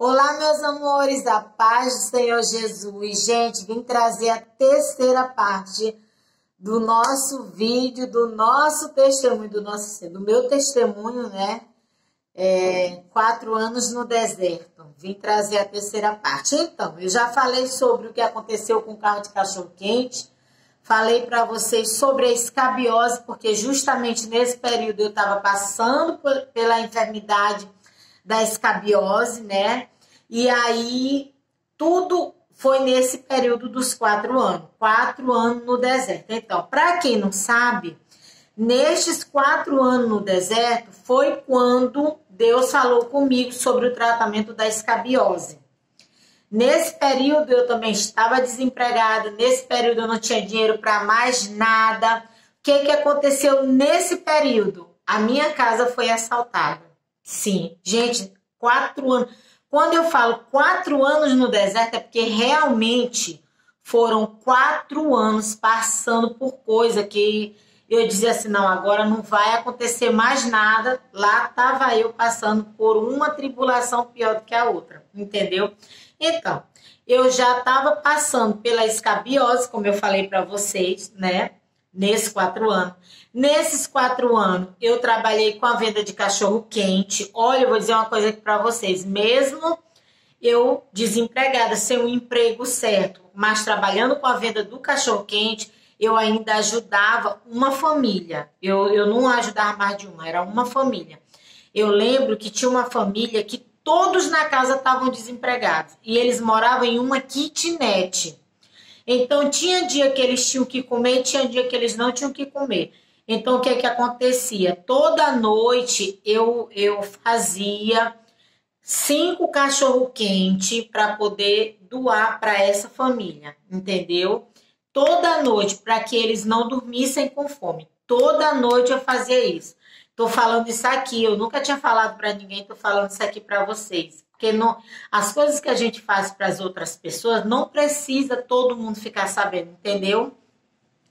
Olá, meus amores, a paz do Senhor Jesus. Gente, vim trazer a terceira parte do nosso vídeo, do nosso testemunho, do meu testemunho, né? 4 anos no deserto. Vim trazer a terceira parte. Então, eu já falei sobre o que aconteceu com o carro de cachorro-quente. Falei para vocês sobre a escabiose, porque justamente nesse período eu estava passando pela enfermidade da escabiose, né? E aí, tudo foi nesse período dos 4 anos. 4 anos no deserto. Então, para quem não sabe, nestes 4 anos no deserto, foi quando Deus falou comigo sobre o tratamento da escabiose. Nesse período, eu também estava desempregada. Nesse período, eu não tinha dinheiro para mais nada. O que aconteceu nesse período? A minha casa foi assaltada. Sim, gente, 4 anos. Quando eu falo 4 anos no deserto, é porque realmente foram 4 anos passando por coisa que eu dizia assim, não, agora não vai acontecer mais nada. Lá estava eu passando por uma tribulação pior do que a outra, entendeu? Então, eu já estava passando pela escabiose, como eu falei para vocês, né? Nesses 4 anos. Nesses 4 anos, eu trabalhei com a venda de cachorro-quente. Olha, eu vou dizer uma coisa aqui para vocês. Mesmo eu desempregada, sem um emprego certo, mas trabalhando com a venda do cachorro-quente, eu ainda ajudava uma família. Eu não ajudava mais de uma, era uma família. Eu lembro que tinha uma família que todos na casa estavam desempregados. E eles moravam em uma kitnet. Então, tinha dia que eles tinham que comer, tinha dia que eles não tinham que comer. Então, o que acontecia? Toda noite eu fazia 5 cachorro-quente para poder doar para essa família, entendeu? Toda noite, para que eles não dormissem com fome. Toda noite eu fazia isso. Tô falando isso aqui, eu nunca tinha falado para ninguém, tô falando isso aqui para vocês. Porque não, as coisas que a gente faz para as outras pessoas, não precisa todo mundo ficar sabendo, entendeu?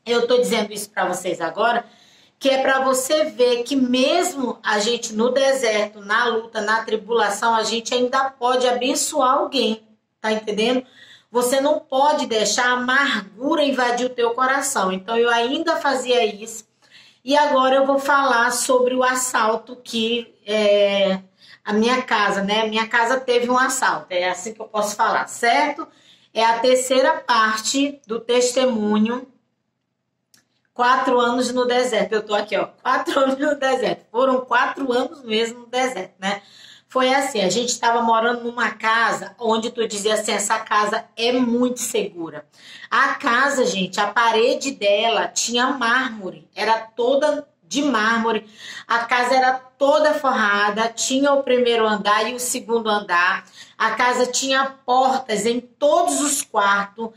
Eu tô dizendo isso para vocês agora, que é para você ver que mesmo a gente no deserto, na luta, na tribulação, a gente ainda pode abençoar alguém, tá entendendo? Você não pode deixar a amargura invadir o teu coração. Então eu ainda fazia isso. E agora eu vou falar sobre o assalto que a minha casa, né? Minha casa teve um assalto, é assim que eu posso falar, certo? É a terceira parte do testemunho. 4 anos no deserto. Eu tô aqui, ó, 4 anos no deserto. Foram 4 anos mesmo no deserto, né? Foi assim, a gente estava morando numa casa onde tu dizia assim, essa casa é muito segura. A casa, gente, a parede dela tinha mármore, era toda de mármore. A casa era toda forrada, tinha o primeiro andar e o segundo andar. A casa tinha portas em todos os quartos.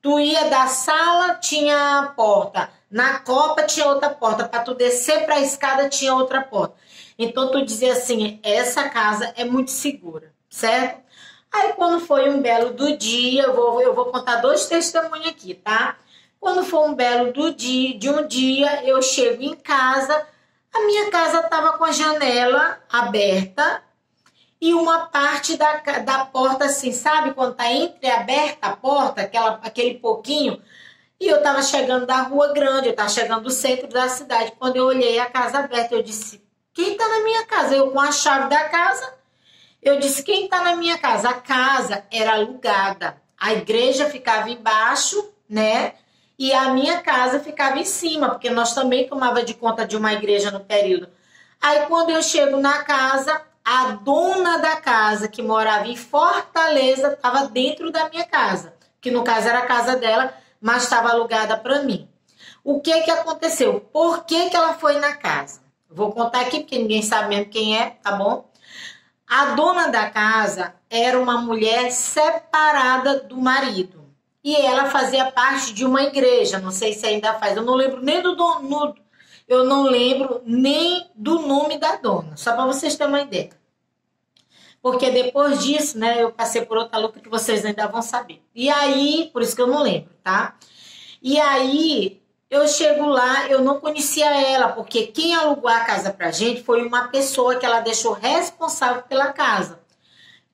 Tu ia da sala, tinha porta. Na copa tinha outra porta. Para tu descer para a escada tinha outra porta. Então tu dizia assim, essa casa é muito segura, certo? Aí quando foi um belo do dia, eu vou contar 2 testemunhos aqui, tá? Quando foi um belo do dia, de um dia, eu chego em casa, a minha casa estava com a janela aberta e uma parte da porta assim, sabe? Quando tá entreaberta a porta, aquele pouquinho, e eu tava chegando da Rua Grande, eu tava chegando do centro da cidade. Quando eu olhei a casa aberta, eu disse, quem tá na minha casa? Eu com a chave da casa, eu disse, quem tá na minha casa? A casa era alugada, a igreja ficava embaixo, né? E a minha casa ficava em cima, porque nós também tomava de conta de uma igreja no período. Aí quando eu chego na casa, a dona da casa, que morava em Fortaleza, estava dentro da minha casa, que no caso era a casa dela, mas estava alugada para mim. O que aconteceu? Por que ela foi na casa? Vou contar aqui, porque ninguém sabe mesmo quem é, tá bom? A dona da casa era uma mulher separada do marido. E ela fazia parte de uma igreja, não sei se ainda faz. Eu não lembro nem eu não lembro nem do nome da dona, só para vocês terem uma ideia. Porque depois disso, né, eu passei por outra luta que vocês ainda vão saber. E aí, por isso que eu não lembro, tá? E aí, eu chego lá, eu não conhecia ela, porque quem alugou a casa pra gente foi uma pessoa que ela deixou responsável pela casa.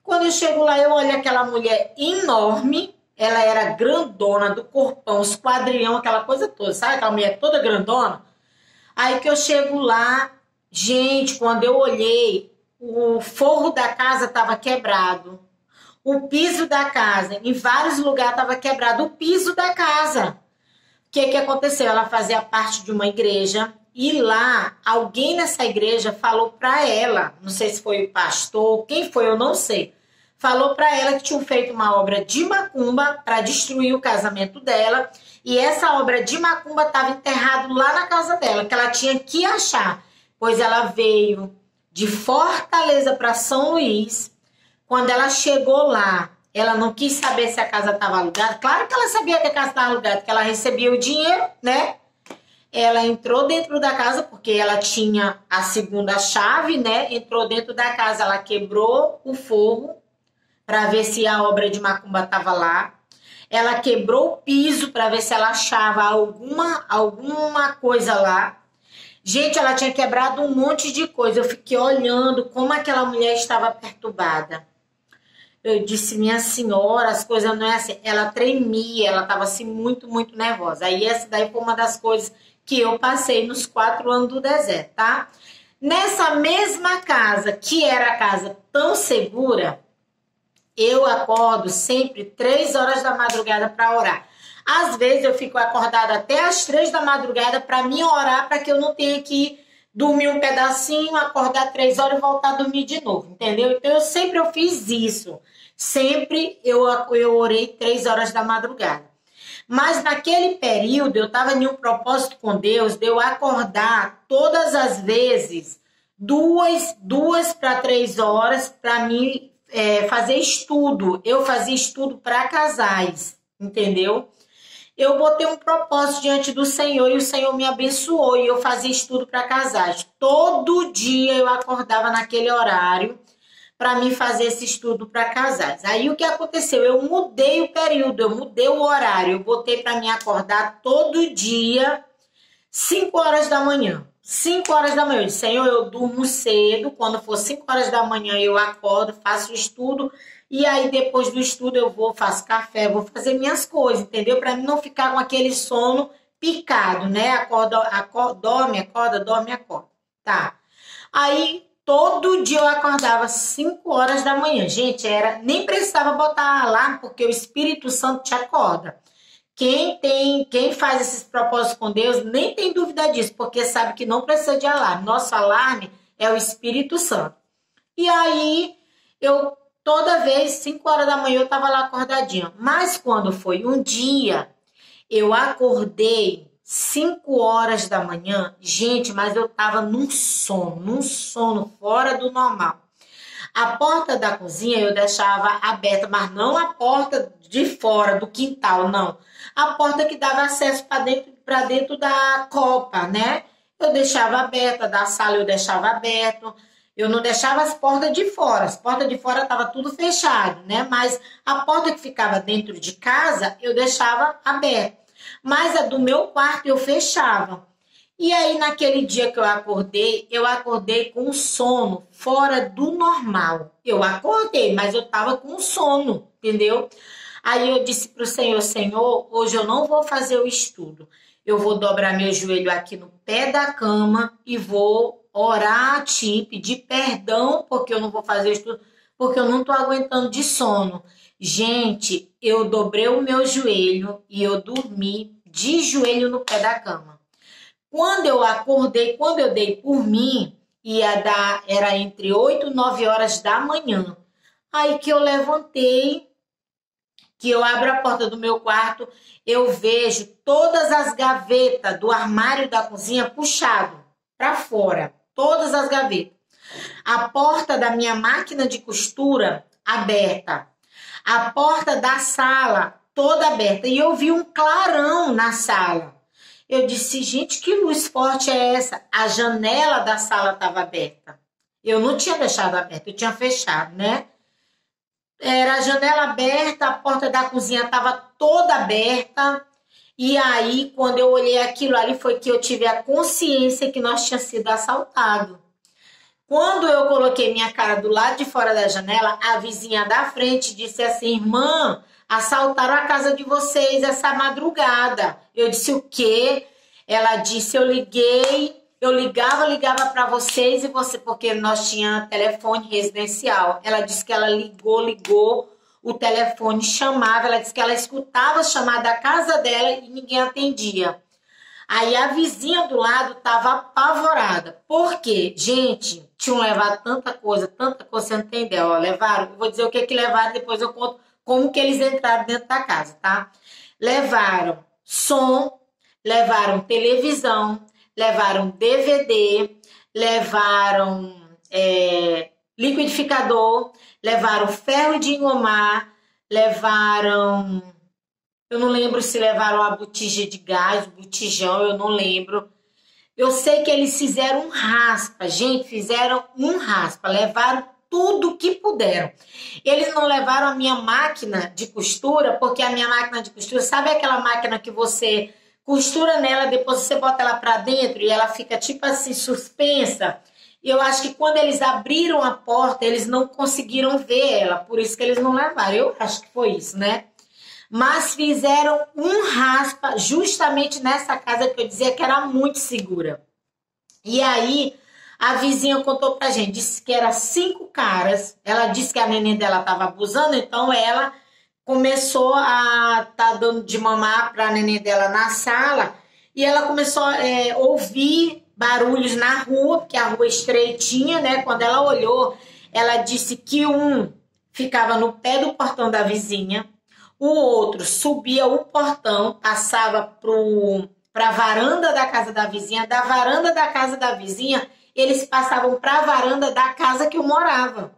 Quando eu chego lá, eu olho aquela mulher enorme, ela era grandona, do corpão, os quadrilhão, aquela coisa toda, sabe? Aquela mulher toda grandona. Aí que eu chego lá, gente, quando eu olhei, o forro da casa estava quebrado. O piso da casa, em vários lugares estava quebrado o piso da casa. O que aconteceu? Ela fazia parte de uma igreja e lá alguém nessa igreja falou para ela, não sei se foi o pastor, quem foi, eu não sei, falou para ela que tinham feito uma obra de macumba para destruir o casamento dela e essa obra de macumba estava enterrada lá na casa dela, que ela tinha que achar, pois ela veio de Fortaleza para São Luís. Quando ela chegou lá, ela não quis saber se a casa estava alugada. Claro que ela sabia que a casa estava alugada, porque ela recebia o dinheiro, né? Ela entrou dentro da casa, porque ela tinha a segunda chave, né? Entrou dentro da casa, ela quebrou o forro para ver se a obra de macumba estava lá. Ela quebrou o piso para ver se ela achava alguma coisa lá. Gente, ela tinha quebrado um monte de coisa. Eu fiquei olhando como aquela mulher estava perturbada. Eu disse, minha senhora, as coisas não é assim. Ela tremia, ela estava assim muito, muito nervosa. Aí essa daí foi uma das coisas que eu passei nos 4 anos do deserto, tá? Nessa mesma casa, que era a casa tão segura, eu acordo sempre 3 horas da madrugada para orar. Às vezes eu fico acordada até as 3 da madrugada para mim orar, para que eu não tenha que dormir um pedacinho, acordar 3 horas e voltar a dormir de novo, entendeu? Então eu fiz isso. Sempre eu orei 3 horas da madrugada. Mas naquele período eu estava em um propósito com Deus de eu acordar todas as vezes 2 para 3 horas para mim fazer estudo. Eu fazia estudo para casais, entendeu? Eu botei um propósito diante do Senhor e o Senhor me abençoou e eu fazia estudo para casais. Todo dia eu acordava naquele horário para mim fazer esse estudo para casais. Aí o que aconteceu? Eu mudei o período, eu mudei o horário, eu botei para mim acordar todo dia 5 horas da manhã. 5 horas da manhã. Eu disse, Senhor, eu durmo cedo, quando for 5 horas da manhã eu acordo, faço o estudo, e aí depois do estudo eu faço café, vou fazer minhas coisas, entendeu? Para mim não ficar com aquele sono picado, né? Dorme, acorda. Tá. Aí todo dia eu acordava 5 horas da manhã. Gente, nem precisava botar alarme, porque o Espírito Santo te acorda. Quem faz esses propósitos com Deus nem tem dúvida disso, porque sabe que não precisa de alarme. Nosso alarme é o Espírito Santo. E aí, toda vez, 5 horas da manhã, eu estava lá acordadinha. Mas quando foi um dia, eu acordei 5 horas da manhã. Gente, mas eu estava num sono fora do normal. A porta da cozinha eu deixava aberta, mas não a porta de fora, do quintal, não. A porta que dava acesso para dentro da copa, né? Eu deixava aberta, da sala eu deixava aberto. Eu não deixava as portas de fora. As portas de fora estavam tudo fechado, né? Mas a porta que ficava dentro de casa, eu deixava aberta. Mas a do meu quarto eu fechava. E aí, naquele dia que eu acordei com um sono fora do normal. Eu acordei, mas eu estava com sono, entendeu? Aí eu disse para o Senhor, Senhor, hoje eu não vou fazer o estudo. Eu vou dobrar meu joelho aqui no pé da cama e vou orar a Ti, pedir perdão, porque eu não vou fazer o estudo, porque eu não estou aguentando de sono. Gente, eu dobrei o meu joelho e eu dormi de joelho no pé da cama. Quando eu acordei, quando eu dei por mim, era entre 8 e 9 horas da manhã. Aí que eu levantei, que eu abro a porta do meu quarto, eu vejo todas as gavetas do armário da cozinha puxado para fora, todas as gavetas. A porta da minha máquina de costura aberta, a porta da sala toda aberta e eu vi um clarão na sala. Eu disse, gente, que luz forte é essa? A janela da sala estava aberta. Eu não tinha deixado aberta, eu tinha fechado, né? Era a janela aberta, a porta da cozinha estava toda aberta. E aí, quando eu olhei aquilo ali, foi que eu tive a consciência que nós tínhamos sido assaltados. Quando eu coloquei minha cara do lado de fora da janela, a vizinha da frente disse assim: irmã, assaltaram a casa de vocês essa madrugada. Eu disse: o quê? Ela disse: eu ligava para vocês e você, porque nós tínhamos telefone residencial. Ela disse que ela ligou, o telefone chamava, ela disse que ela escutava a chamada da casa dela e ninguém atendia. Aí a vizinha do lado estava apavorada. Por quê? Gente, tinham levado tanta coisa, você não tem ideia. Ó, levaram, eu vou dizer o que levaram, depois eu conto como que eles entraram dentro da casa, tá? Levaram som, levaram televisão, levaram DVD, levaram liquidificador, levaram ferro de engomar, levaram... Eu não lembro se levaram a botija de gás, o botijão, eu não lembro. Eu sei que eles fizeram um raspa, gente, fizeram um raspa, levaram tudo que puderam. Eles não levaram a minha máquina de costura, porque a minha máquina de costura, sabe aquela máquina que você costura nela, depois você bota ela pra dentro e ela fica tipo assim, suspensa? Eu acho que quando eles abriram a porta, eles não conseguiram ver ela, por isso que eles não levaram. Eu acho que foi isso, né? Mas fizeram um raspa justamente nessa casa que eu dizia que era muito segura. E aí, a vizinha contou pra gente, disse que era 5 caras. Ela disse que a neném dela estava abusando, então ela começou a dando de mamar pra neném dela na sala. E ela começou a ouvir barulhos na rua, porque a rua é estreitinha, né? Quando ela olhou, ela disse que um ficava no pé do portão da vizinha, o outro subia o portão, passava para a varanda da casa da vizinha, da varanda da casa da vizinha, eles passavam para a varanda da casa que eu morava.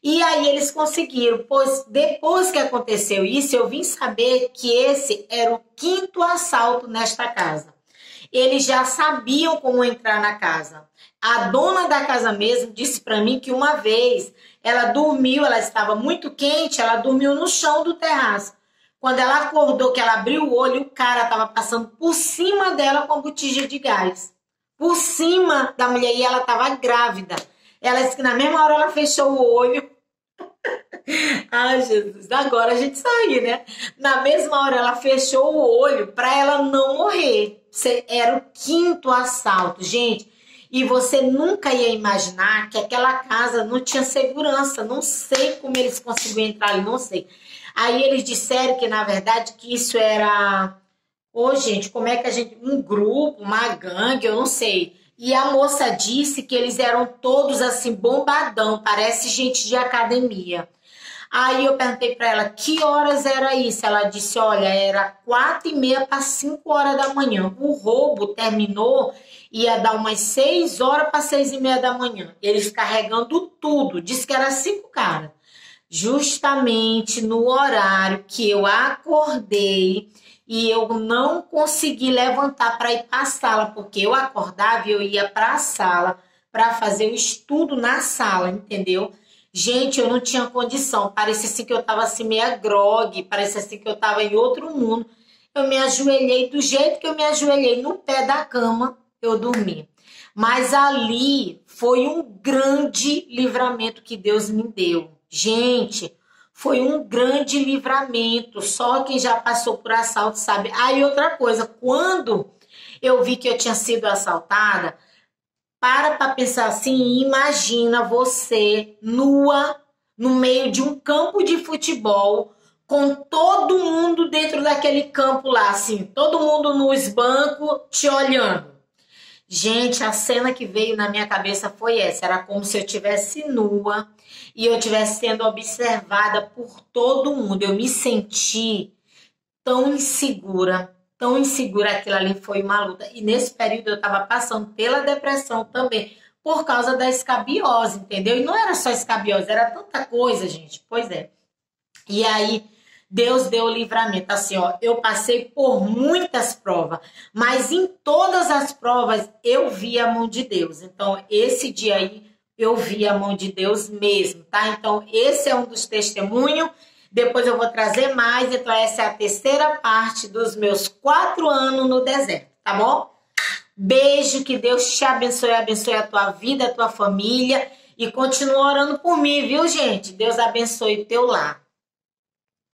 E aí eles conseguiram, pois depois que aconteceu isso, eu vim saber que esse era o 5º assalto nesta casa. Eles já sabiam como entrar na casa. A dona da casa mesmo disse para mim que uma vez ela dormiu, ela estava muito quente, ela dormiu no chão do terraço. Quando ela acordou, que ela abriu o olho, o cara estava passando por cima dela com a botija de gás. Por cima da mulher, e ela estava grávida. Ela disse que na mesma hora ela fechou o olho. Ai, Jesus, agora a gente sai, né? Na mesma hora ela fechou o olho para ela não morrer. Era o 5º assalto, gente. E você nunca ia imaginar que aquela casa não tinha segurança. Não sei como eles conseguiram entrar ali, não sei. Aí eles disseram que, na verdade, que isso era... Ô, gente, como é que a gente... Um grupo, uma gangue, eu não sei. E a moça disse que eles eram todos, assim, bombadão. Parece gente de academia. Aí eu perguntei para ela, que horas era isso? Ela disse, olha, era 4h30 para 5 horas da manhã. O roubo terminou, ia dar umas 6 horas para 6h30 da manhã. Eles carregando tudo. Disse que era 5 caras. Justamente no horário que eu acordei e eu não consegui levantar para ir para a sala, porque eu acordava e eu ia para a sala para fazer o estudo na sala, entendeu? Gente, eu não tinha condição, parecia assim que eu estava assim meio grogue, parecia assim que eu estava em outro mundo. Eu me ajoelhei, do jeito que eu me ajoelhei no pé da cama, eu dormi. Mas ali foi um grande livramento que Deus me deu. Gente, foi um grande livramento. Só quem já passou por assalto sabe. Aí outra coisa, quando eu vi que eu tinha sido assaltada, para pensar assim, imagina você nua no meio de um campo de futebol, com todo mundo dentro daquele campo lá, assim, todo mundo nos bancos te olhando. Gente, a cena que veio na minha cabeça foi essa. Era como se eu estivesse nua e eu estivesse sendo observada por todo mundo. Eu me senti tão insegura, aquilo ali foi uma luta. E nesse período eu estava passando pela depressão também, por causa da escabiose, entendeu? E não era só escabiose, era tanta coisa, gente. Pois é. E aí Deus deu o livramento. Assim, ó, eu passei por muitas provas, mas em todas as provas eu vi a mão de Deus. Então, esse dia aí eu vi a mão de Deus mesmo, tá? Então, esse é um dos testemunhos. Depois eu vou trazer mais. Então, essa é a terceira parte dos meus 4 anos no deserto, tá bom? Beijo, que Deus te abençoe, abençoe a tua vida, a tua família. E continua orando por mim, viu, gente? Deus abençoe o teu lar.